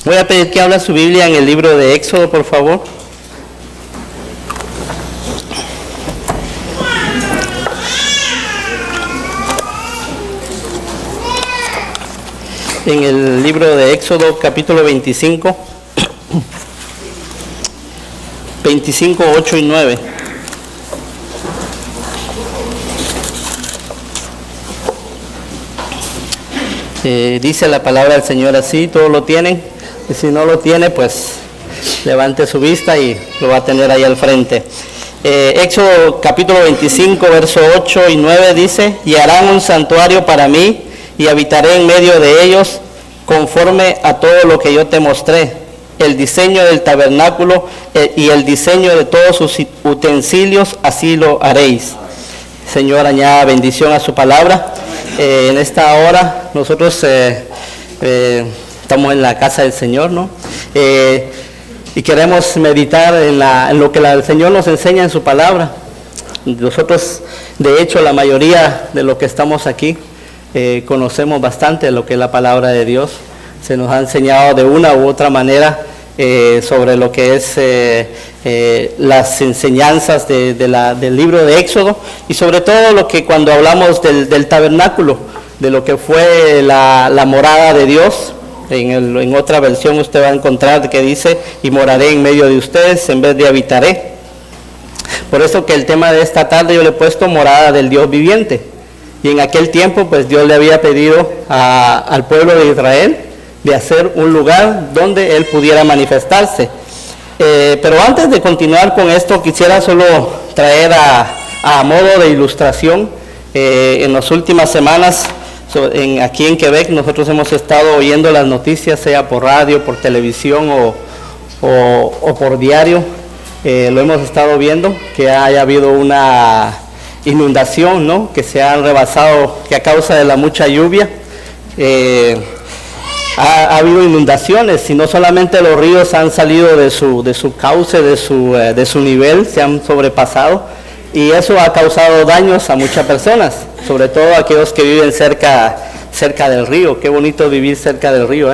Voy a pedir que abra su Biblia en el libro de Éxodo, por favor. En el libro de Éxodo, capítulo 25, 8 y 9. Dice la palabra del Señor así, ¿todos lo tienen? Y si no lo tiene, pues levante su vista y lo va a tener ahí al frente. Éxodo capítulo 25, verso 8 y 9 dice: y harán un santuario para mí, y habitaré en medio de ellos, conforme a todo lo que yo te mostré. El diseño del tabernáculo y el diseño de todos sus utensilios, así lo haréis. Señor, añada bendición a su palabra. En esta hora nosotros estamos en la casa del Señor, ¿no? Y queremos meditar en lo que el Señor nos enseña en su palabra. Nosotros, de hecho, la mayoría de los que estamos aquí, conocemos bastante de lo que es la palabra de Dios. Se nos ha enseñado de una u otra manera sobre lo que es las enseñanzas del libro de Éxodo, y sobre todo lo que cuando hablamos del tabernáculo, de lo que fue la morada de Dios. En otra versión usted va a encontrar que dice: y moraré en medio de ustedes en vez de habitaré. Por eso que el tema de esta tarde yo le he puesto morada del Dios viviente. Y en aquel tiempo pues Dios le había pedido al pueblo de Israel de hacer un lugar donde Él pudiera manifestarse. Pero antes de continuar con esto, quisiera solo traer a modo de ilustración, en las últimas semanas, aquí en Quebec, nosotros hemos estado oyendo las noticias, sea por radio, por televisión o por diario. Lo hemos estado viendo, que haya habido una inundación, ¿no? Que se han rebasado, que a causa de la mucha lluvia ha habido inundaciones, y no solamente los ríos han salido de su cauce, de su nivel, se han sobrepasado, y eso ha causado daños a muchas personas, sobre todo aquellos que viven cerca del río. Qué bonito vivir cerca del río,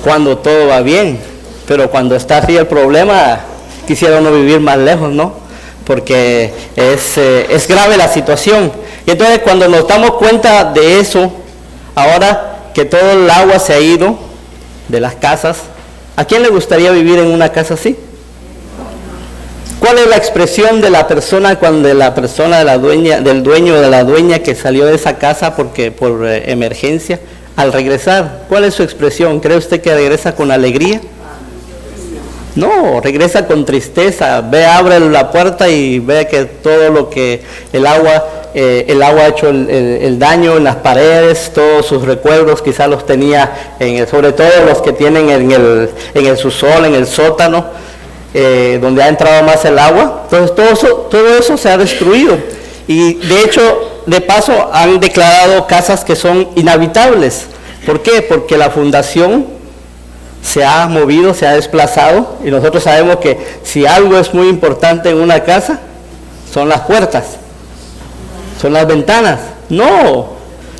cuando todo va bien, pero cuando está así el problema, quisiera uno vivir más lejos, ¿no? Porque es grave la situación. Y entonces cuando nos damos cuenta de eso, ahora que todo el agua se ha ido de las casas, ¿a quién le gustaría vivir en una casa así? ¿Cuál es la expresión de la persona cuando del dueño o de la dueña que salió de esa casa por emergencia, al regresar? ¿Cuál es su expresión? ¿Cree usted que regresa con alegría? No, regresa con tristeza. Abre la puerta y ve que todo lo que el agua ha hecho el daño en las paredes, todos sus recuerdos quizás los tenía, sobre todo los que tienen en el subsuelo, en el sótano, donde ha entrado más el agua. Entonces todo eso se ha destruido, y de hecho, de paso, han declarado casas que son inhabitables. ¿Por qué? Porque la fundación se ha movido, se ha desplazado, y nosotros sabemos que si algo es muy importante en una casa, son las puertas, son las ventanas. No,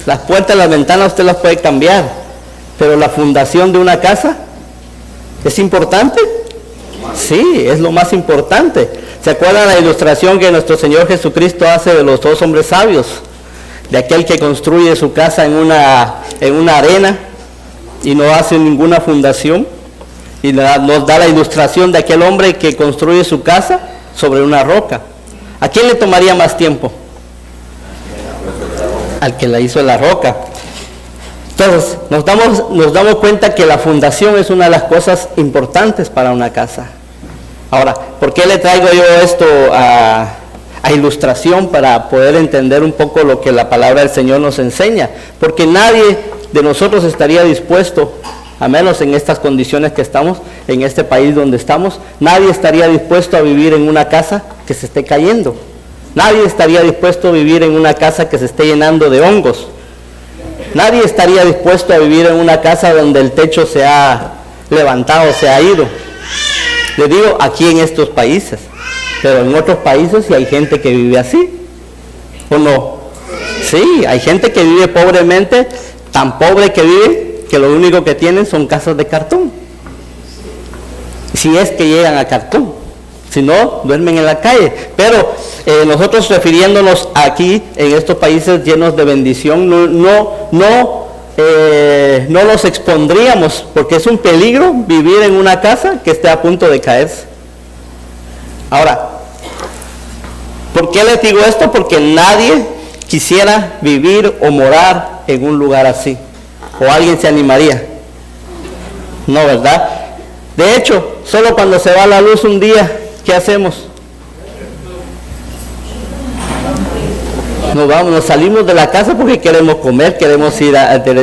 las puertas y las ventanas usted las puede cambiar, pero la fundación de una casa es importante. Sí, es lo más importante. ¿Se acuerdan la ilustración que nuestro Señor Jesucristo hace de los dos hombres sabios? De aquel que construye su casa en una arena y no hace ninguna fundación, y nos da la ilustración de aquel hombre que construye su casa sobre una roca. ¿A quién le tomaría más tiempo? Al que la hizo en la roca. Entonces nos damos cuenta que la fundación es una de las cosas importantes para una casa. Ahora, ¿por qué le traigo yo esto a ilustración? Para poder entender un poco lo que la palabra del Señor nos enseña. Porque nadie de nosotros estaría dispuesto, a menos en estas condiciones que estamos, en este país donde estamos, nadie estaría dispuesto a vivir en una casa que se esté cayendo. Nadie estaría dispuesto a vivir en una casa que se esté llenando de hongos. Nadie estaría dispuesto a vivir en una casa donde el techo se ha levantado, se ha ido. Le digo, aquí en estos países, pero en otros países sí hay gente que vive así, ¿o no? Sí, hay gente que vive pobremente, tan pobre que vive que lo único que tienen son casas de cartón. Si es que llegan a cartón. Si no, duermen en la calle. Pero nosotros refiriéndonos aquí, en estos países llenos de bendición, no los expondríamos, porque es un peligro vivir en una casa que esté a punto de caerse. Ahora, ¿por qué les digo esto? Porque nadie quisiera vivir o morar en un lugar así. ¿O alguien se animaría? No, ¿verdad? De hecho, solo cuando se va la luz un día, ¿qué hacemos? Nos salimos de la casa porque queremos comer, queremos ir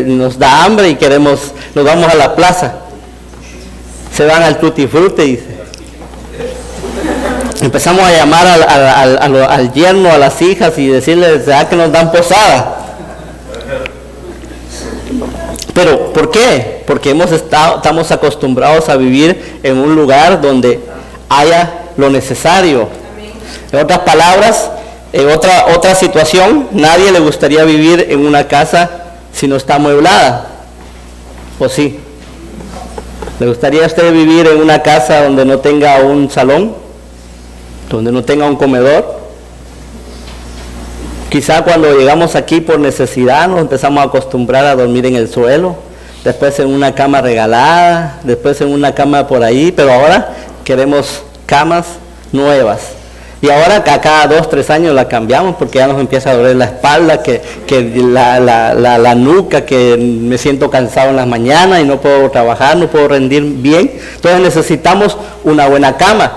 nos da hambre y nos vamos a la plaza. Se van al Tutti Frutti. Empezamos a llamar al yerno, a las hijas y decirles que nos dan posada. Pero, ¿por qué? Porque estamos acostumbrados a vivir en un lugar donde haya lo necesario. En otras palabras, en otra situación, nadie le gustaría vivir en una casa si no está amueblada. ¿O sí? ¿Le gustaría a usted vivir en una casa donde no tenga un salón? ¿Donde no tenga un comedor? Quizá cuando llegamos aquí por necesidad nos empezamos a acostumbrar a dormir en el suelo, después en una cama regalada, después en una cama por ahí, pero ahora queremos camas nuevas. Y ahora cada 2, 3 años la cambiamos porque ya nos empieza a doler la espalda, que la nuca, que me siento cansado en las mañanas y no puedo trabajar, no puedo rendir bien. Entonces necesitamos una buena cama.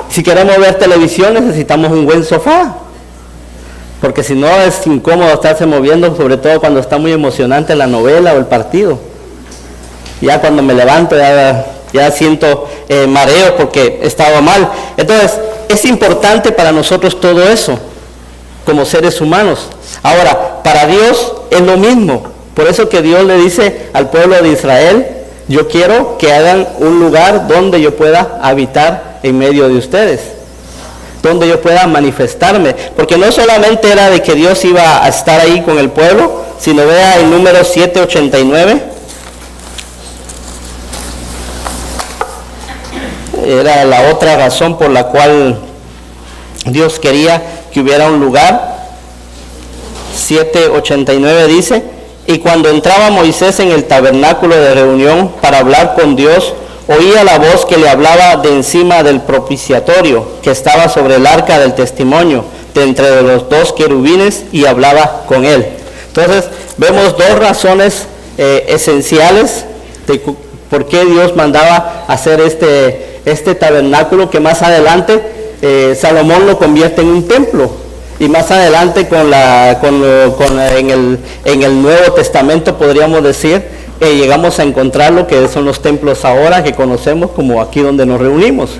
Si queremos ver televisión necesitamos un buen sofá. Porque si no es incómodo estarse moviendo, sobre todo cuando está muy emocionante la novela o el partido. Ya cuando me levanto ya siento mareo porque estaba mal. Entonces, es importante para nosotros todo eso, como seres humanos. Ahora, para Dios es lo mismo. Por eso que Dios le dice al pueblo de Israel, yo quiero que hagan un lugar donde yo pueda habitar en medio de ustedes, donde yo pueda manifestarme, porque no solamente era de que Dios iba a estar ahí con el pueblo, sino vea el número 789, era la otra razón por la cual Dios quería que hubiera un lugar. 789 dice, y cuando entraba Moisés en el tabernáculo de reunión para hablar con Dios, oía la voz que le hablaba de encima del propiciatorio, que estaba sobre el arca del testimonio, de entre los 2 querubines, y hablaba con él. Entonces, vemos 2 razones esenciales de por qué Dios mandaba hacer este tabernáculo, que más adelante Salomón lo convierte en un templo. Y más adelante en el Nuevo Testamento podríamos decir, llegamos a encontrar lo que son los templos ahora que conocemos como aquí donde nos reunimos.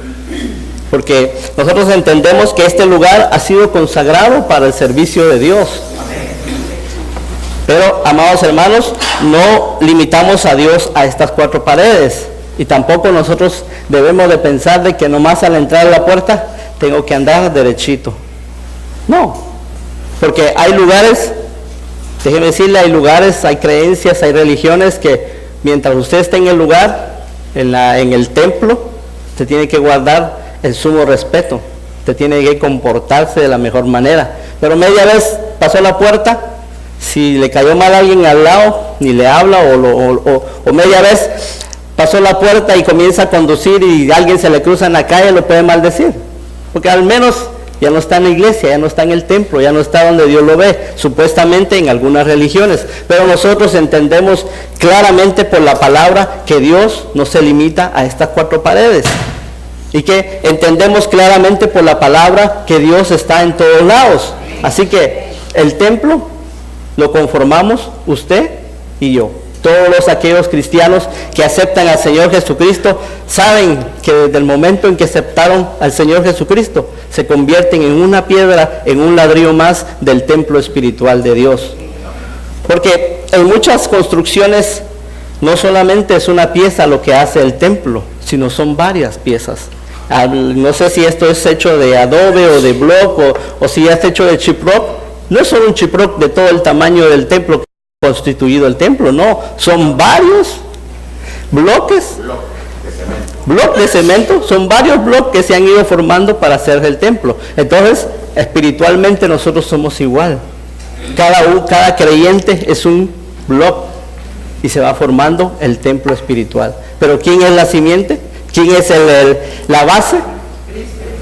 Porque nosotros entendemos que este lugar ha sido consagrado para el servicio de Dios. Pero, amados hermanos, no limitamos a Dios a estas 4 paredes. Y tampoco nosotros debemos de pensar de que nomás al entrar a la puerta tengo que andar derechito. No, porque hay lugares, déjeme decirle, hay creencias, hay religiones que mientras usted esté en el lugar, en el templo, usted tiene que guardar el sumo respeto, usted tiene que comportarse de la mejor manera. Pero media vez pasó la puerta, si le cayó mal a alguien al lado, ni le habla, o media vez pasó la puerta y comienza a conducir y alguien se le cruza en la calle, lo puede maldecir, porque al menos ya no está en la iglesia, ya no está en el templo, ya no está donde Dios lo ve, supuestamente en algunas religiones. Pero nosotros entendemos claramente por la palabra que Dios no se limita a estas 4 paredes. Y que entendemos claramente por la palabra que Dios está en todos lados. Así que el templo lo conformamos usted y yo. Todos aquellos cristianos que aceptan al Señor Jesucristo saben que desde el momento en que aceptaron al Señor Jesucristo se convierten en una piedra, en un ladrillo más del templo espiritual de Dios. Porque en muchas construcciones no solamente es una pieza lo que hace el templo, sino son varias piezas. No sé si esto es hecho de adobe o de block o si es hecho de chiprock. No es solo un chiprock de todo el tamaño del templo constituido el templo, no, son varios bloques de cemento, son varios bloques que se han ido formando para hacer el templo. Entonces, espiritualmente nosotros somos igual. Cada creyente es un bloque y se va formando el templo espiritual. Pero ¿quién es la simiente? ¿Quién es la base?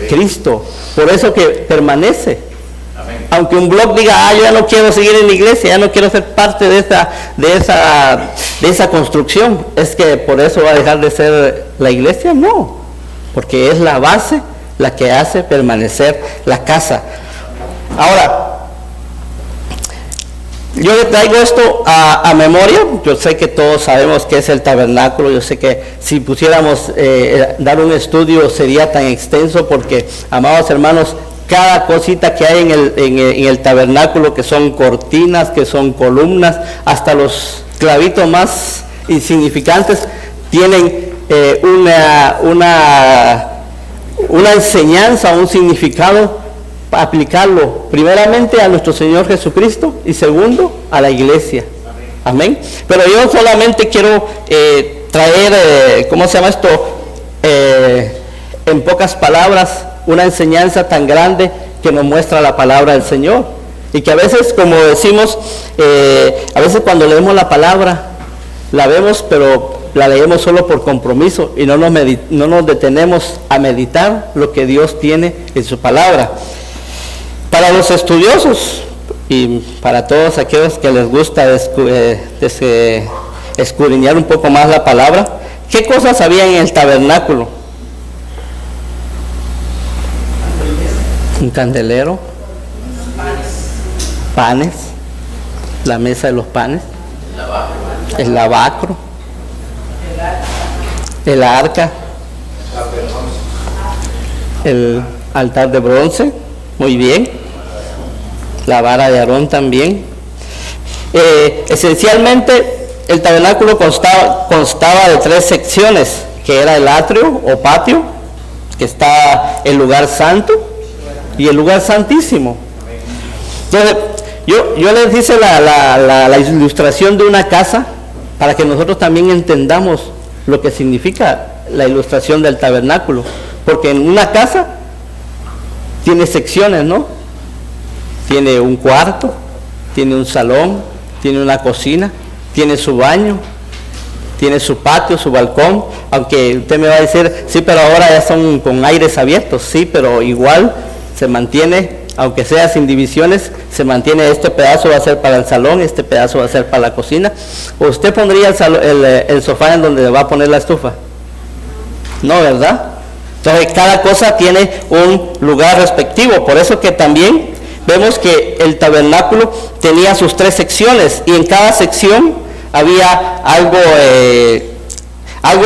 Cristo. Por eso que permanece. Aunque un bloque diga, yo ya no quiero seguir en la iglesia, ya no quiero ser parte de esa construcción, es que por eso va a dejar de ser la iglesia. No, porque es la base la que hace permanecer la casa. Ahora, yo le traigo esto a memoria. Yo sé que todos sabemos qué es el tabernáculo. Yo sé que si pusiéramos dar un estudio sería tan extenso, porque, amados hermanos, cada cosita que hay en el tabernáculo, que son cortinas, que son columnas, hasta los clavitos más insignificantes, tienen una enseñanza, un significado, para aplicarlo primeramente a nuestro Señor Jesucristo y segundo a la iglesia. Amén. Pero yo solamente quiero traer, ¿cómo se llama esto? En pocas palabras, una enseñanza tan grande que nos muestra la palabra del Señor. Y que a veces, como decimos, a veces cuando leemos la palabra, la vemos, pero la leemos solo por compromiso y no nos detenemos a meditar lo que Dios tiene en su palabra. Para los estudiosos y para todos aquellos que les gusta escudriñar un poco más la palabra, ¿qué cosas había en el tabernáculo? Un candelero, panes, la mesa de los panes, el lavacro, el arca, el altar de bronce, muy bien, la vara de Aarón también. Esencialmente el tabernáculo constaba de 3 secciones, que era el atrio o patio, que está el lugar santo y el lugar santísimo. Entonces, yo les hice la ilustración de una casa para que nosotros también entendamos lo que significa la ilustración del tabernáculo, porque en una casa tiene secciones, ¿no? Tiene un cuarto, tiene un salón, tiene una cocina, tiene su baño, tiene su patio, su balcón. Aunque usted me va a decir, sí, pero ahora ya son con aires abiertos. Sí, pero igual se mantiene, aunque sea sin divisiones, se mantiene. Este pedazo va a ser para el salón, este pedazo va a ser para la cocina. ¿O usted pondría el sofá en donde va a poner la estufa? No, ¿verdad? Entonces cada cosa tiene un lugar respectivo. Por eso que también vemos que el tabernáculo tenía sus 3 secciones, y en cada sección había algo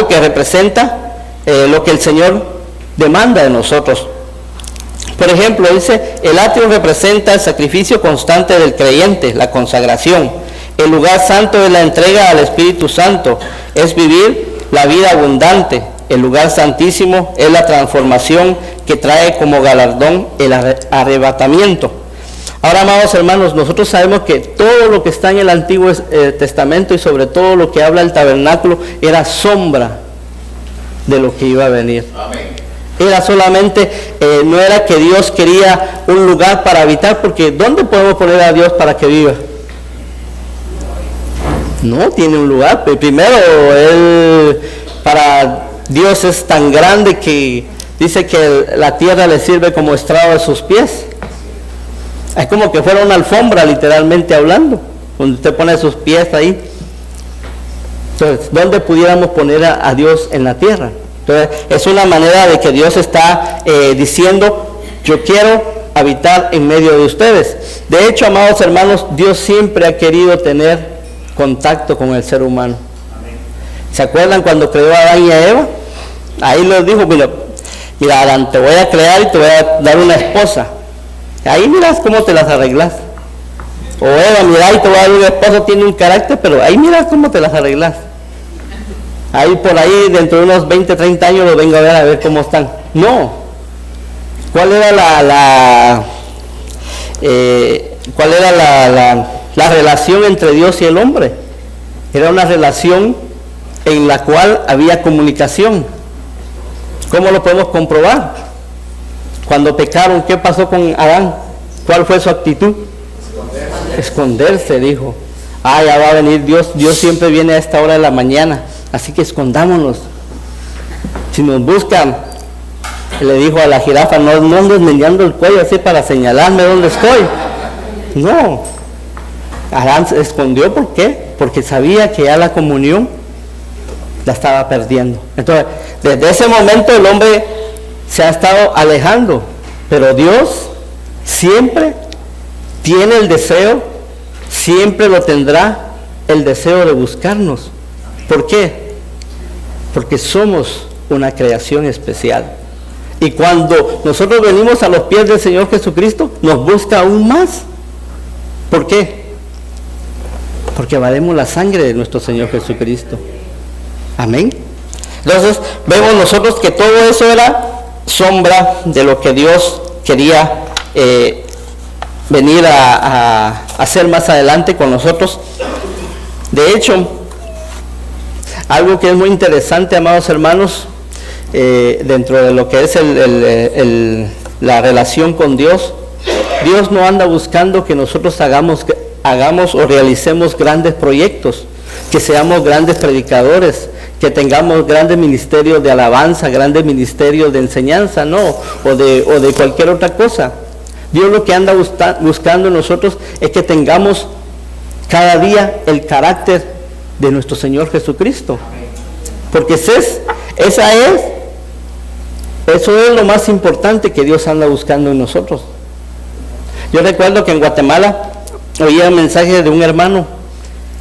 que representa lo que el Señor demanda de nosotros. Por ejemplo, dice, el atrio representa el sacrificio constante del creyente, la consagración. El lugar santo es la entrega al Espíritu Santo, es vivir la vida abundante. El lugar santísimo es la transformación que trae como galardón el arrebatamiento. Ahora, amados hermanos, nosotros sabemos que todo lo que está en el Antiguo Testamento, y sobre todo lo que habla el tabernáculo, era sombra de lo que iba a venir. Amén. Era solamente, no era que Dios quería un lugar para habitar, porque ¿dónde podemos poner a Dios para que viva? No, tiene un lugar. Primero, para Dios es tan grande que dice que la tierra le sirve como estrado de sus pies. Es como que fuera una alfombra, literalmente hablando, donde usted pone sus pies ahí. Entonces, ¿dónde pudiéramos poner a Dios en la tierra? Entonces, es una manera de que Dios está diciendo, yo quiero habitar en medio de ustedes. De hecho, amados hermanos, Dios siempre ha querido tener contacto con el ser humano. ¿Se acuerdan cuando creó a Adán y a Eva? Ahí les dijo, mira Adán, te voy a crear y te voy a dar una esposa. Ahí miras cómo te las arreglas. O Eva, mira, ahí te voy a dar una esposa, tiene un carácter, pero ahí miras cómo te las arreglas. Ahí por ahí, dentro de unos 20, 30 años, lo vengo a ver cómo están. No. ¿Cuál era la relación entre Dios y el hombre. Era una relación en la cual había comunicación. ¿Cómo lo podemos comprobar? Cuando pecaron, ¿qué pasó con Adán? ¿Cuál fue su actitud? Esconderse, dijo. Ya va a venir Dios. Dios siempre viene a esta hora de la mañana, así que escondámonos. Si nos buscan, le dijo a la jirafa, no andes meneando el cuello así para señalarme dónde estoy. No. Adán se escondió, ¿por qué? Porque sabía que ya la comunión la estaba perdiendo. Entonces, desde ese momento el hombre se ha estado alejando, pero Dios siempre tiene el deseo, siempre lo tendrá, el deseo de buscarnos. ¿Por qué? Porque somos una creación especial. Y cuando nosotros venimos a los pies del Señor Jesucristo, nos busca aún más. ¿Por qué? Porque valemos la sangre de nuestro Señor Jesucristo. Amén. Entonces vemos nosotros que todo eso era sombra de lo que Dios quería venir a hacer más adelante con nosotros. De hecho, algo que es muy interesante, amados hermanos, dentro de lo que es la relación con Dios, Dios no anda buscando que nosotros hagamos o realicemos grandes proyectos, que seamos grandes predicadores, que tengamos grandes ministerios de alabanza, grandes ministerios de enseñanza, no, o de cualquier otra cosa. Dios lo que anda buscando en nosotros es que tengamos cada día el carácter de nuestro Señor Jesucristo. Porque eso es lo más importante que Dios anda buscando en nosotros. Yo recuerdo que en Guatemala oía un mensaje de un hermano.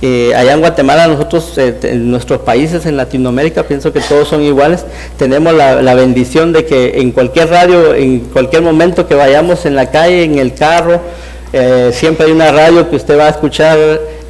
Allá en Guatemala, nosotros, en nuestros países en Latinoamérica, pienso que todos son iguales, tenemos la bendición de que en cualquier radio, en cualquier momento que vayamos en la calle, en el carro, siempre hay una radio que usted va a escuchar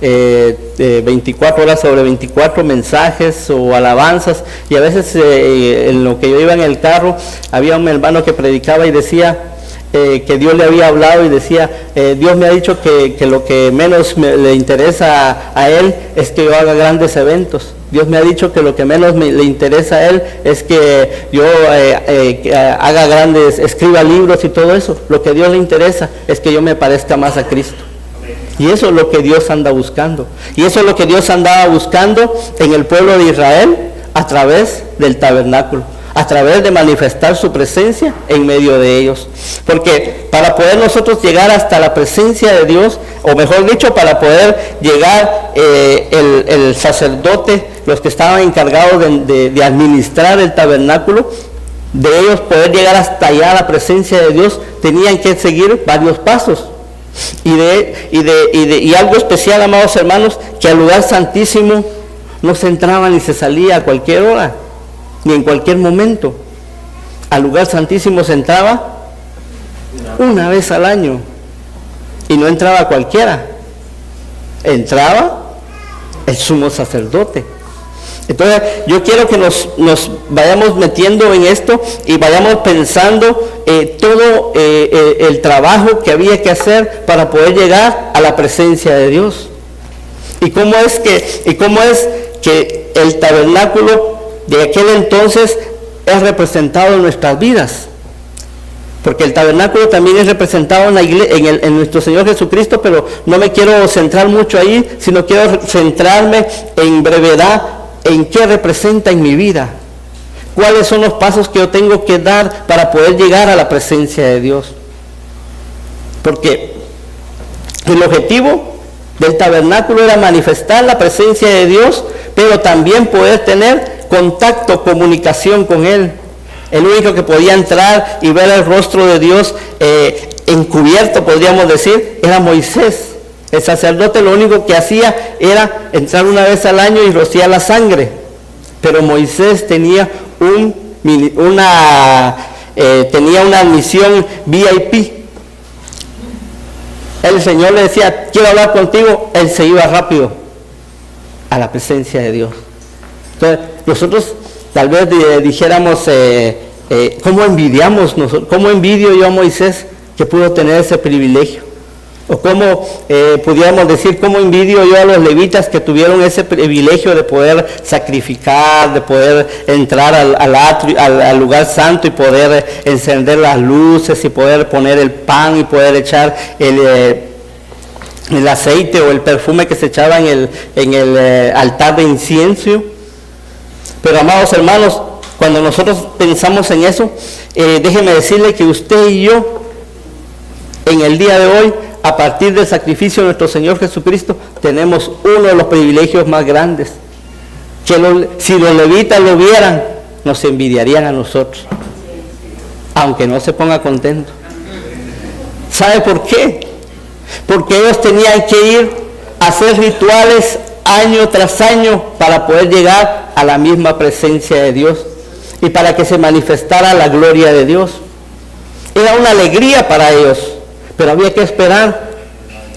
24 horas sobre 24 mensajes o alabanzas. Y a veces en lo que yo iba en el carro, había un hermano que predicaba y decía que Dios le había hablado y decía, Dios me ha dicho que lo que menos le interesa a él es que yo haga grandes eventos. Dios me ha dicho que lo que menos le interesa a él es que yo haga escriba libros y todo eso. Lo que a Dios le interesa es que yo me parezca más a Cristo. Y eso es lo que Dios anda buscando. Y eso es lo que Dios andaba buscando en el pueblo de Israel a través del tabernáculo, a través de manifestar su presencia en medio de ellos. Porque para poder nosotros llegar hasta la presencia de Dios, o mejor dicho, para poder llegar el sacerdote, los que estaban encargados de administrar el tabernáculo, de ellos poder llegar hasta allá a la presencia de Dios, tenían que seguir varios pasos. Y algo especial, amados hermanos, que al lugar santísimo no se entraba ni se salía a cualquier hora, ni en cualquier momento. Al lugar santísimo se entraba una vez al año, y no entraba cualquiera, entraba el sumo sacerdote. Entonces yo quiero que nos vayamos metiendo en esto y vayamos pensando todo el trabajo que había que hacer para poder llegar a la presencia de Dios. Y cómo es que el tabernáculo de aquel entonces es representado en nuestras vidas. Porque el tabernáculo también es representado en la iglesia, en nuestro Señor Jesucristo, pero no me quiero centrar mucho ahí, sino quiero centrarme en brevedad en qué representa en mi vida. ¿Cuáles son los pasos que yo tengo que dar para poder llegar a la presencia de Dios? Porque el objetivo del tabernáculo era manifestar la presencia de Dios, pero también poder tener contacto, comunicación con Él. El único que podía entrar y ver el rostro de Dios encubierto, podríamos decir, era Moisés. El sacerdote lo único que hacía era entrar una vez al año y rociar la sangre. Pero Moisés tenía una admisión VIP. El Señor le decía, quiero hablar contigo, él se iba rápido a la presencia de Dios. Entonces, nosotros tal vez dijéramos, ¿cómo envidio yo a Moisés que pudo tener ese privilegio? O cómo pudiéramos decir, cómo envidio yo a los levitas que tuvieron ese privilegio de poder sacrificar, de poder entrar al lugar santo y poder encender las luces y poder poner el pan y poder echar el aceite o el perfume que se echaba en el altar de incienso. Pero amados hermanos, cuando nosotros pensamos en eso, déjeme decirle que usted y yo, en el día de hoy, a partir del sacrificio de nuestro Señor Jesucristo, tenemos uno de los privilegios más grandes. Que si los levitas lo vieran, nos envidiarían a nosotros, aunque no se ponga contento. ¿Sabe por qué? Porque ellos tenían que ir a hacer rituales año tras año para poder llegar a la misma presencia de Dios y para que se manifestara la gloria de Dios. Era una alegría para ellos, pero había que esperar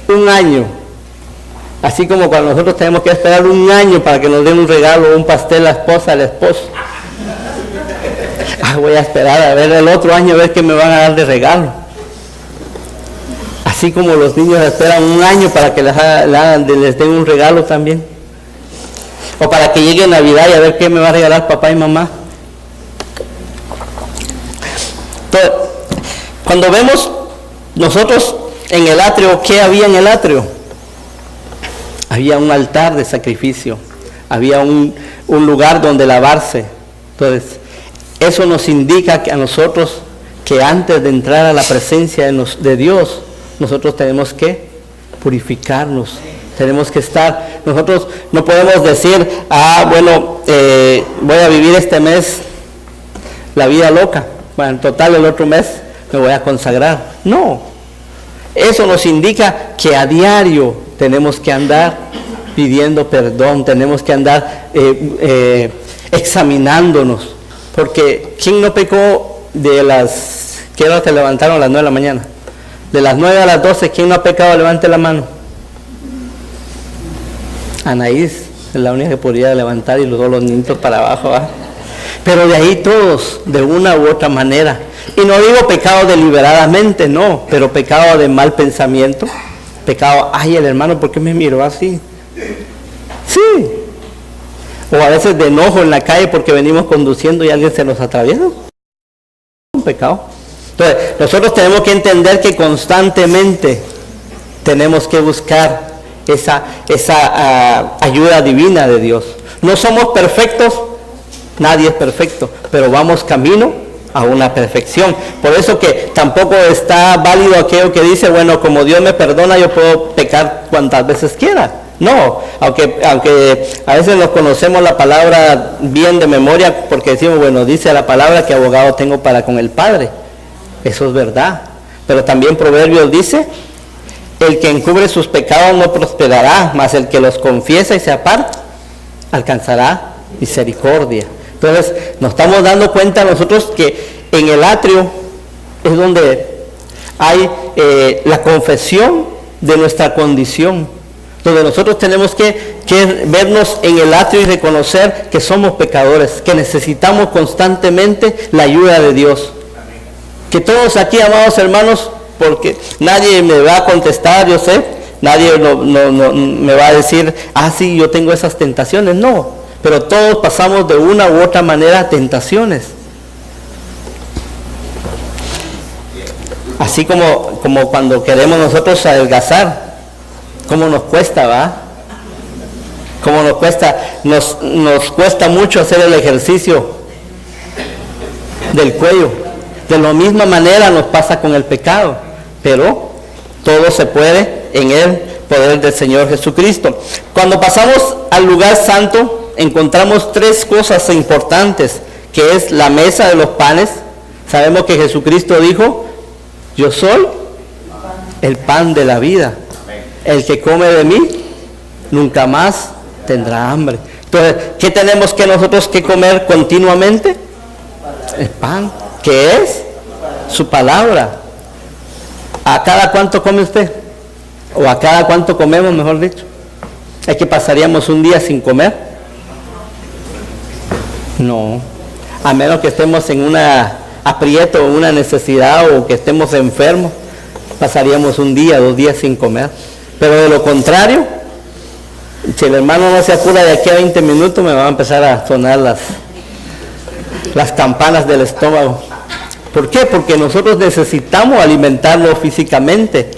un año. Así como cuando nosotros tenemos que esperar un año para que nos den un regalo, un pastel la esposa, al esposo. Voy a esperar a ver el otro año, a ver qué me van a dar de regalo. Así como los niños esperan un año para que les den un regalo también. O para que llegue Navidad y a ver qué me va a regalar papá y mamá. Entonces, cuando vemos nosotros en el atrio, ¿qué había en el atrio? Había un altar de sacrificio, había un lugar donde lavarse. Entonces, eso nos indica que a nosotros, que antes de entrar a la presencia de Dios, nosotros tenemos que purificarnos, tenemos que estar, nosotros no podemos decir, voy a vivir este mes la vida loca, bueno, en total el otro mes me voy a consagrar. No, eso nos indica que a diario tenemos que andar pidiendo perdón, tenemos que andar examinándonos, porque ¿quién no pecó ¿qué hora te levantaron a las 9 de la mañana? De las 9 a las 12, ¿quién no ha pecado? Levante la mano. Anaís es la única que podría levantar y luego los niños para abajo, ¿va? Pero de ahí todos, de una u otra manera. Y no digo pecado deliberadamente, no, pero pecado de mal pensamiento. Pecado, el hermano, ¿por qué me miró así? Sí. O a veces de enojo en la calle porque venimos conduciendo y alguien se nos atraviesa. Un pecado. Entonces, nosotros tenemos que entender que constantemente tenemos que buscar esa ayuda divina de Dios. No somos perfectos, nadie es perfecto, pero vamos camino a una perfección. Por eso que tampoco está válido aquello que dice, bueno, como Dios me perdona, yo puedo pecar cuantas veces quiera. No, aunque a veces nos conocemos la palabra bien de memoria, porque decimos, bueno, dice la palabra que abogado tengo para con el Padre. Eso es verdad. Pero también Proverbios dice, el que encubre sus pecados no prosperará, mas el que los confiesa y se aparta, alcanzará misericordia. Entonces, nos estamos dando cuenta nosotros que en el atrio es donde hay la confesión de nuestra condición, donde nosotros tenemos que vernos en el atrio y reconocer que somos pecadores, que necesitamos constantemente la ayuda de Dios. Que todos aquí, amados hermanos, porque nadie me va a contestar, yo sé, nadie no me va a decir, sí, yo tengo esas tentaciones, no, pero todos pasamos de una u otra manera tentaciones. Así como cuando queremos nosotros adelgazar, ¿cómo nos cuesta, va? ¿Cómo nos cuesta? Nos cuesta mucho hacer el ejercicio del cuello. De la misma manera nos pasa con el pecado, pero todo se puede en el poder del Señor Jesucristo. Cuando pasamos al lugar santo, encontramos tres cosas importantes, que es la mesa de los panes. Sabemos que Jesucristo dijo, yo soy el pan de la vida. El que come de mí, nunca más tendrá hambre. Entonces, ¿qué tenemos que nosotros que comer continuamente? El pan. ¿Qué es? Su palabra. ¿A cada cuánto come usted? ¿O a cada cuánto comemos, mejor dicho? ¿Es que pasaríamos un día sin comer? No. A menos que estemos en un aprieto, una necesidad o que estemos enfermos. pasaríamos un día, 2 días sin comer. Pero de lo contrario, si el hermano no se apura de aquí a 20 minutos, me van a empezar a sonar las campanas del estómago. ¿Por qué? Porque nosotros necesitamos alimentarnos físicamente.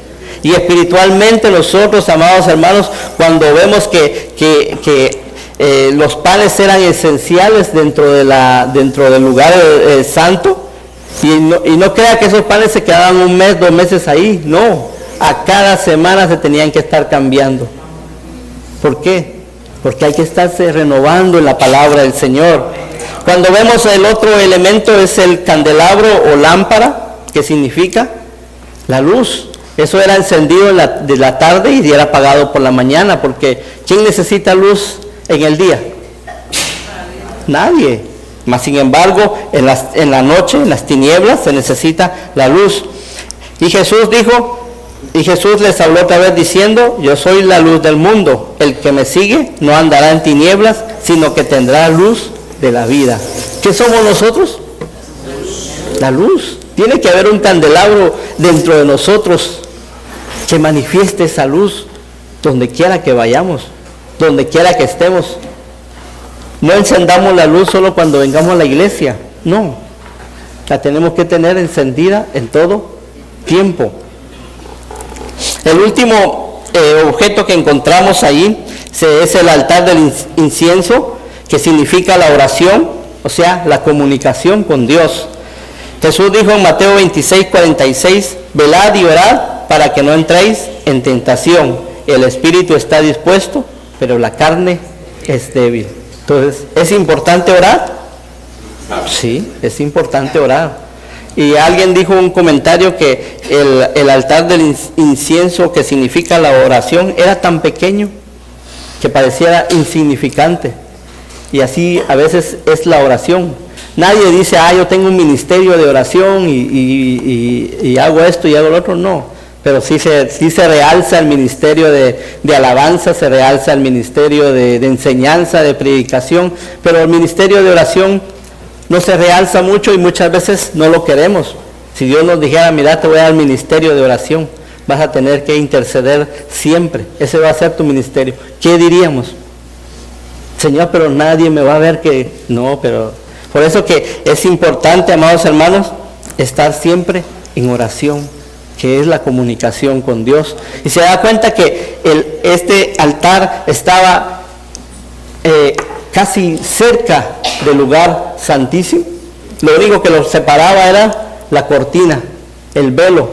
Y espiritualmente nosotros, amados hermanos, cuando vemos que los panes eran esenciales dentro del lugar santo, y no crea que esos panes se quedaban 1 mes, 2 meses ahí, no, a cada semana se tenían que estar cambiando. ¿Por qué? Porque hay que estarse renovando en la palabra del Señor. Cuando vemos el otro elemento es el candelabro o lámpara, que significa la luz. Eso era encendido de la tarde y era apagado por la mañana, porque ¿quién necesita luz en el día? Nadie. Mas sin embargo, en la noche, en las tinieblas, se necesita la luz. Y Jesús les habló otra vez diciendo, yo soy la luz del mundo. El que me sigue no andará en tinieblas, sino que tendrá luz de la vida. ¿Qué somos nosotros? La luz. Tiene que haber un candelabro dentro de nosotros que manifieste esa luz donde quiera que vayamos, donde quiera que estemos. No encendamos la luz solo cuando vengamos a la iglesia, no. La tenemos que tener encendida en todo tiempo. El último objeto que encontramos ahí es el altar del incienso, que significa la oración, o sea, la comunicación con Dios. Jesús dijo en Mateo 26:46, velad y orad para que no entréis en tentación. El espíritu está dispuesto, pero la carne es débil. Entonces, ¿es importante orar? Sí, es importante orar. Y alguien dijo un comentario que el altar del incienso, que significa la oración, era tan pequeño que pareciera insignificante. Y así a veces es la oración. Nadie dice, yo tengo un ministerio de oración y hago esto y hago lo otro. No, pero sí se realza el ministerio de alabanza, se realza el ministerio de enseñanza, de predicación, pero el ministerio de oración no se realza mucho y muchas veces no lo queremos. Si Dios nos dijera, mira, te voy a dar ministerio de oración, vas a tener que interceder siempre, ese va a ser tu ministerio. ¿Qué diríamos? Señor, pero nadie me va a ver que... No, pero... Por eso que es importante, amados hermanos, estar siempre en oración, que es la comunicación con Dios. Y se da cuenta que este altar estaba casi cerca del lugar santísimo. Lo único que los separaba era la cortina, el velo.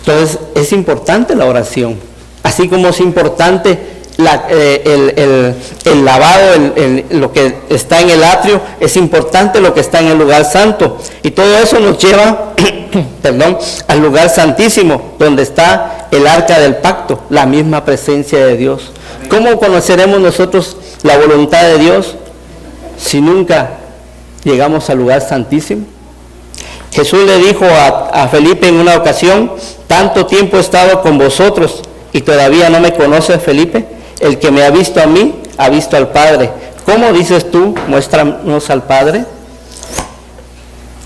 Entonces es importante la oración, así como es importante el lavado, lo que está en el atrio, es importante lo que está en el lugar santo. Y todo eso nos lleva al lugar santísimo, donde está el arca del pacto, la misma presencia de Dios. ¿Cómo conoceremos nosotros la voluntad de Dios si nunca llegamos al lugar santísimo? Jesús le dijo a Felipe en una ocasión, tanto tiempo he estado con vosotros y todavía no me conoces, Felipe. El que me ha visto a mí, ha visto al Padre. ¿Cómo dices tú, muéstranos al Padre?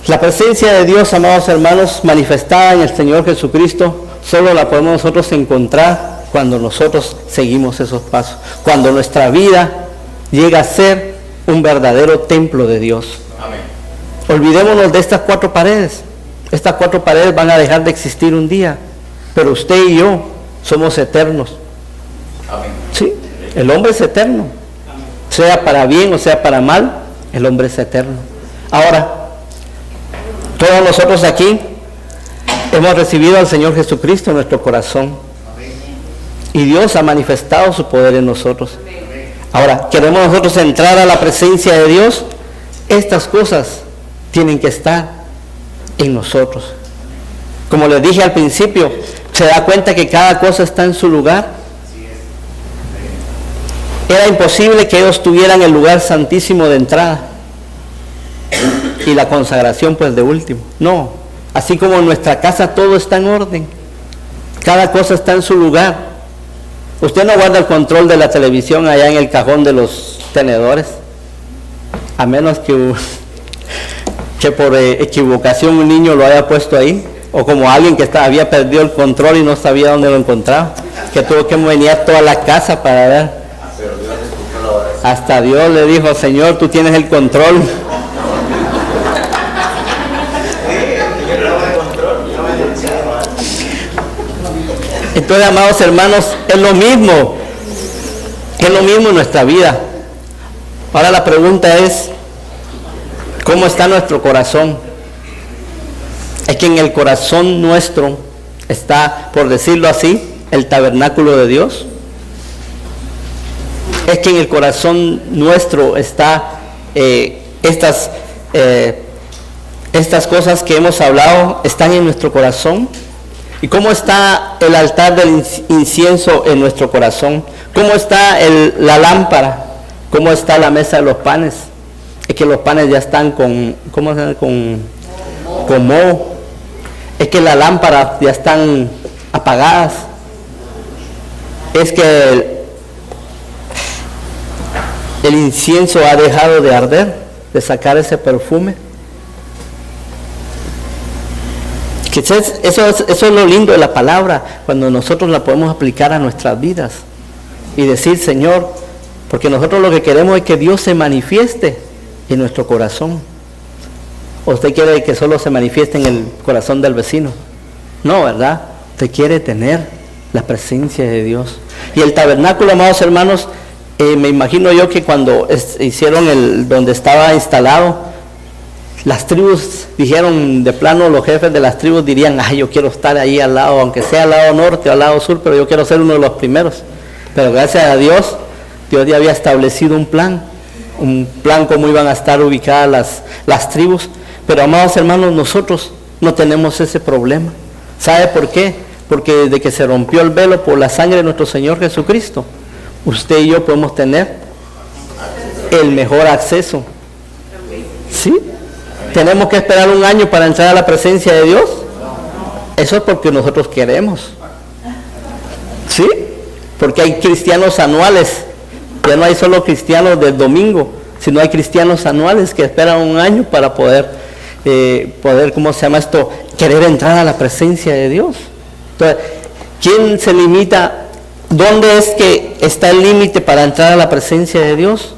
La presencia de Dios, amados hermanos, manifestada en el Señor Jesucristo, solo la podemos nosotros encontrar cuando nosotros seguimos esos pasos. Cuando nuestra vida llega a ser un verdadero templo de Dios. Amén. Olvidémonos de estas 4 paredes. Estas 4 paredes van a dejar de existir un día. Pero usted y yo somos eternos. Amén. Sí, el hombre es eterno. Sea para bien o sea para mal, el hombre es eterno. Ahora, todos nosotros aquí hemos recibido al Señor Jesucristo en nuestro corazón. Y Dios ha manifestado su poder en nosotros. Ahora, ¿queremos nosotros entrar a la presencia de Dios? Estas cosas tienen que estar en nosotros. Como les dije al principio, ¿se da cuenta que cada cosa está en su lugar? Era imposible que ellos tuvieran el lugar santísimo de entrada y la consagración pues de último. No, así como en nuestra casa todo está en orden, cada cosa está en su lugar. Usted no guarda el control de la televisión allá en el cajón de los tenedores, a menos que por equivocación un niño lo haya puesto ahí. O como alguien que había perdido el control y no sabía dónde lo encontraba, que tuvo que venir a toda la casa para ver. Hasta Dios le dijo, Señor, tú tienes el control. Entonces, amados hermanos, es lo mismo en nuestra vida. Ahora la pregunta es, ¿cómo está nuestro corazón? Es que en el corazón nuestro está, por decirlo así, el tabernáculo de Dios. Es que en el corazón nuestro está estas cosas que hemos hablado, están en nuestro corazón. ¿Y cómo está el altar del incienso en nuestro corazón? ¿Cómo está la lámpara? ¿Cómo está la mesa de los panes? Es que los panes ya están con moho. Es que las lámparas ya están apagadas. Es que el incienso ha dejado de arder, de sacar ese perfume. Eso es lo lindo de la palabra, cuando nosotros la podemos aplicar a nuestras vidas y decir, Señor, porque nosotros lo que queremos es que Dios se manifieste en nuestro corazón. ¿O usted quiere que solo se manifieste en el corazón del vecino? No, ¿verdad? Usted quiere tener la presencia de Dios. Y el tabernáculo, amados hermanos, me imagino yo que cuando hicieron donde estaba instalado, las tribus dijeron, de plano los jefes de las tribus dirían, yo quiero estar ahí al lado, aunque sea al lado norte o al lado sur, pero yo quiero ser uno de los primeros. Pero gracias a Dios, Dios ya había establecido un plan cómo iban a estar ubicadas las tribus. Pero amados hermanos, nosotros no tenemos ese problema. ¿Sabe por qué? Porque desde que se rompió el velo por la sangre de nuestro Señor Jesucristo, usted y yo podemos tener el mejor acceso. ¿Sí? ¿Tenemos que esperar un año para entrar a la presencia de Dios? Eso es porque nosotros queremos. ¿Sí? Porque hay cristianos anuales. Ya no hay solo cristianos del domingo, sino hay cristianos anuales que esperan un año para poder, ¿cómo se llama esto? Querer entrar a la presencia de Dios. Entonces, ¿quién se limita? ¿Dónde es que está el límite para entrar a la presencia de Dios?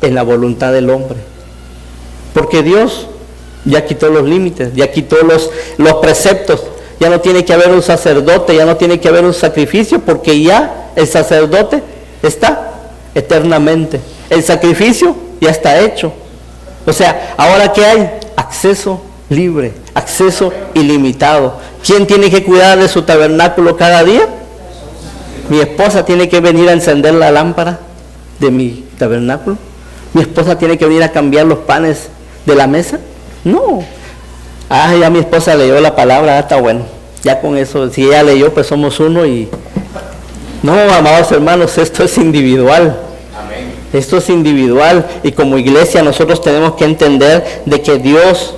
En la voluntad del hombre. Porque Dios ya quitó los límites, ya quitó los preceptos. Ya no tiene que haber un sacerdote, ya no tiene que haber un sacrificio, porque ya el sacerdote está eternamente. El sacrificio ya está hecho. O sea, ¿ahora qué hay? Acceso libre, acceso ilimitado. ¿Quién tiene que cuidar de su tabernáculo cada día? Mi esposa tiene que venir a encender la lámpara de mi tabernáculo. Mi esposa tiene que venir a cambiar los panes de la mesa. No. Ya mi esposa leyó la palabra, está bueno. Ya con eso, si ella leyó, pues somos uno y... No, amados hermanos, esto es individual. Amén. Esto es individual y como iglesia nosotros tenemos que entender de que Dios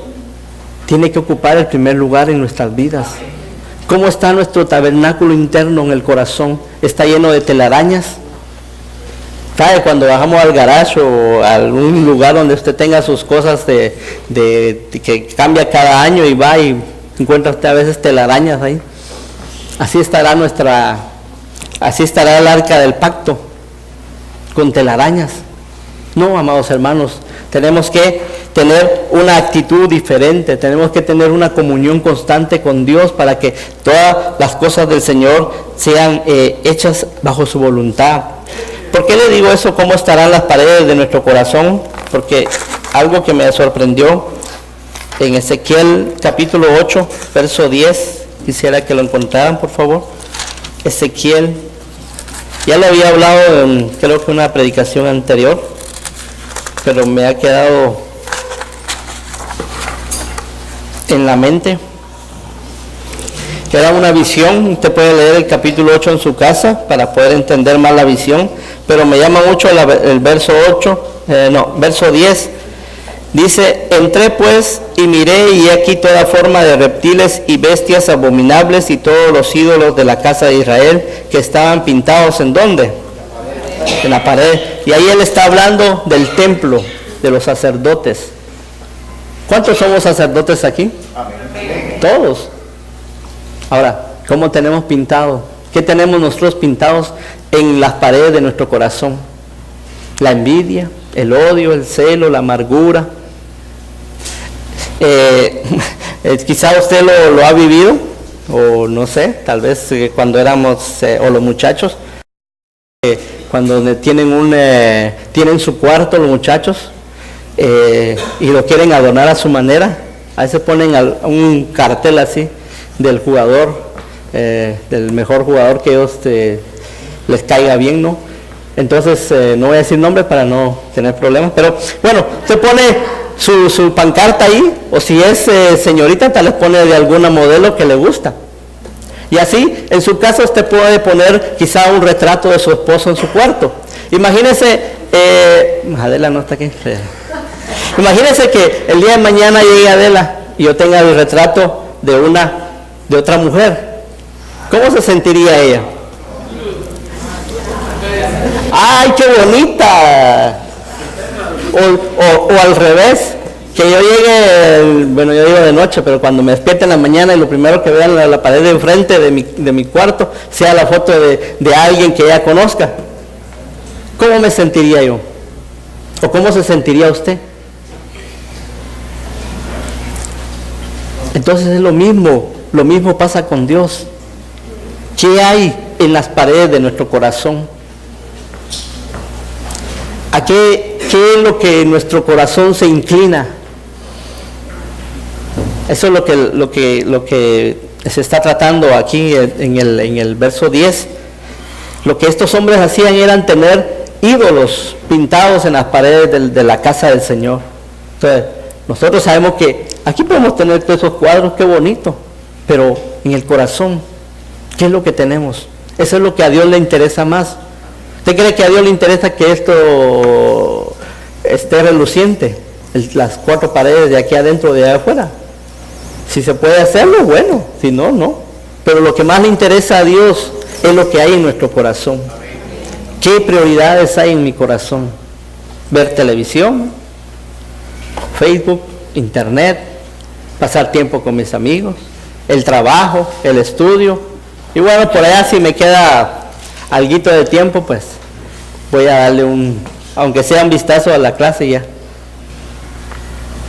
tiene que ocupar el primer lugar en nuestras vidas. ¿Cómo está nuestro tabernáculo interno en el corazón? ¿Está lleno de telarañas? ¿Sabe? Cuando bajamos al garage o a algún lugar donde usted tenga sus cosas que cambia cada año y va y encuentra usted a veces telarañas ahí. Así estará el arca del pacto, con telarañas. No, amados hermanos, tenemos que tener una actitud diferente, tenemos que tener una comunión constante con Dios para que todas las cosas del Señor sean hechas bajo su voluntad. ¿Por qué le digo eso? ¿Cómo estarán las paredes de nuestro corazón? Porque algo que me sorprendió en Ezequiel capítulo 8, verso 10, quisiera que lo encontraran, por favor. Ezequiel, ya lo había hablado en creo que una predicación anterior, pero me ha quedado en la mente. Era una visión, usted puede leer el capítulo 8 en su casa para poder entender más la visión, pero me llama mucho el verso 10, dice, entré pues y miré y aquí toda forma de reptiles y bestias abominables y todos los ídolos de la casa de Israel que estaban pintados ¿en dónde? En la pared. Y ahí él está hablando del templo, de los sacerdotes. ¿Cuántos somos sacerdotes aquí? Todos. Ahora, ¿cómo tenemos pintado? ¿Qué tenemos nosotros pintados en las paredes de nuestro corazón? La envidia, el odio, el celo, la amargura. Quizá usted lo ha vivido, o no sé, tal vez cuando éramos, o los muchachos, cuando tienen su cuarto los muchachos, y lo quieren adornar a su manera, a veces ponen un cartel así del jugador, del mejor jugador que ellos les caiga bien, ¿no? Entonces, no voy a decir nombres para no tener problemas, pero bueno, se pone su pancarta ahí, o si es señorita, tal vez pone de alguna modelo que le gusta. Y así, en su casa usted puede poner quizá un retrato de su esposo en su cuarto. Imagínese, Adela no está aquí. Imagínese que el día de mañana llegue Adela y yo tenga el retrato de otra mujer. ¿Cómo se sentiría ella? ¡Ay, qué bonita! O al revés, que yo llegue, bueno, yo digo de noche, pero cuando me despierte en la mañana y lo primero que vea en la pared de enfrente de mi cuarto sea la foto de alguien que ella conozca. ¿Cómo me sentiría yo? ¿O cómo se sentiría usted? Entonces es lo mismo pasa con Dios. ¿Qué hay en las paredes de nuestro corazón? ¿A qué es lo que nuestro corazón se inclina? Eso es lo que se está tratando aquí en el verso 10. Lo que estos hombres hacían eran tener ídolos pintados en las paredes de la casa del Señor. Entonces, nosotros sabemos que aquí podemos tener todos esos cuadros, qué bonito, pero en el corazón, ¿qué es lo que tenemos? Eso es lo que a Dios le interesa más. ¿Usted cree que a Dios le interesa que esto esté reluciente? Las 4 paredes de aquí adentro, de allá afuera. Si se puede hacerlo, bueno, si no, no. Pero lo que más le interesa a Dios es lo que hay en nuestro corazón. ¿Qué prioridades hay en mi corazón? Ver televisión, Facebook, internet, pasar tiempo con mis amigos, el trabajo, el estudio. Y bueno, por allá si me queda alguito de tiempo, pues voy a darle aunque sea un vistazo a la clase ya.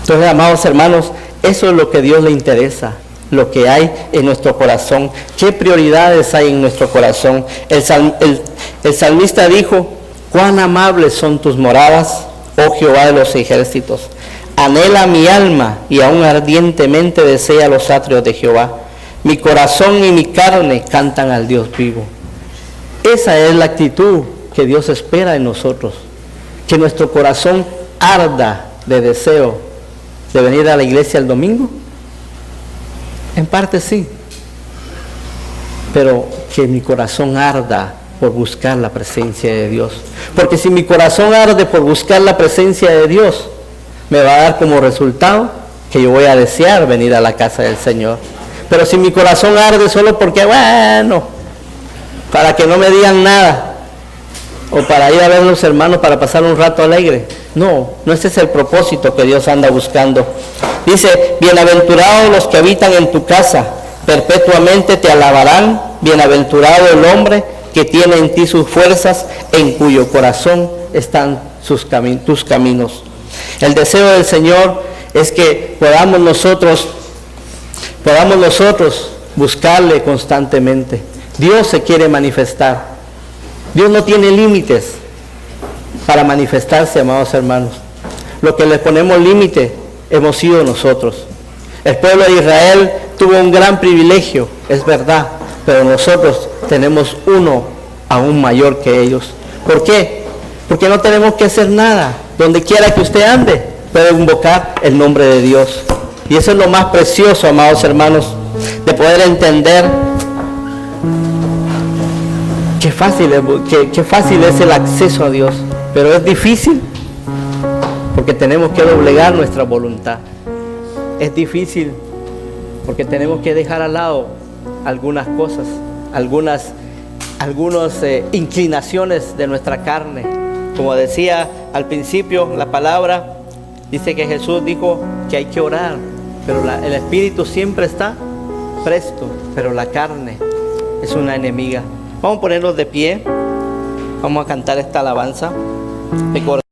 Entonces, amados hermanos, eso es lo que a Dios le interesa, lo que hay en nuestro corazón. ¿Qué prioridades hay en nuestro corazón? El salmista dijo: cuán amables son tus moradas, oh Jehová de los ejércitos. Anhela mi alma y aún ardientemente desea los atrios de Jehová. Mi corazón y mi carne cantan al Dios vivo. Esa es la actitud que Dios espera en nosotros. Que nuestro corazón arda de deseo de venir a la iglesia el domingo. En parte sí. Pero que mi corazón arda por buscar la presencia de Dios. Porque si mi corazón arde por buscar la presencia de Dios, me va a dar como resultado que yo voy a desear venir a la casa del Señor. Pero si mi corazón arde solo porque, bueno, para que no me digan nada, o para ir a ver a los hermanos para pasar un rato alegre, no ese es el propósito que Dios anda buscando. Dice: bienaventurados los que habitan en tu casa, perpetuamente te alabarán. Bienaventurado el hombre que tiene en ti sus fuerzas, en cuyo corazón están tus caminos. El deseo del Señor es que podamos nosotros buscarle constantemente. Dios se quiere manifestar. Dios no tiene límites para manifestarse, amados hermanos. Lo que le ponemos límite hemos sido nosotros. El pueblo de Israel tuvo un gran privilegio, es verdad, pero nosotros tenemos uno aún mayor que ellos. ¿Por qué? Porque no tenemos que hacer nada. Donde quiera que usted ande, puede invocar el nombre de Dios. Y eso es lo más precioso, amados hermanos, de poder entender qué fácil es el acceso a Dios. Pero es difícil porque tenemos que doblegar nuestra voluntad. Es difícil porque tenemos que dejar al lado algunas cosas, algunas inclinaciones de nuestra carne. Como decía al principio, la palabra dice que Jesús dijo que hay que orar, pero el Espíritu siempre está presto, pero la carne es una enemiga. Vamos a ponernos de pie, vamos a cantar esta alabanza de corazón.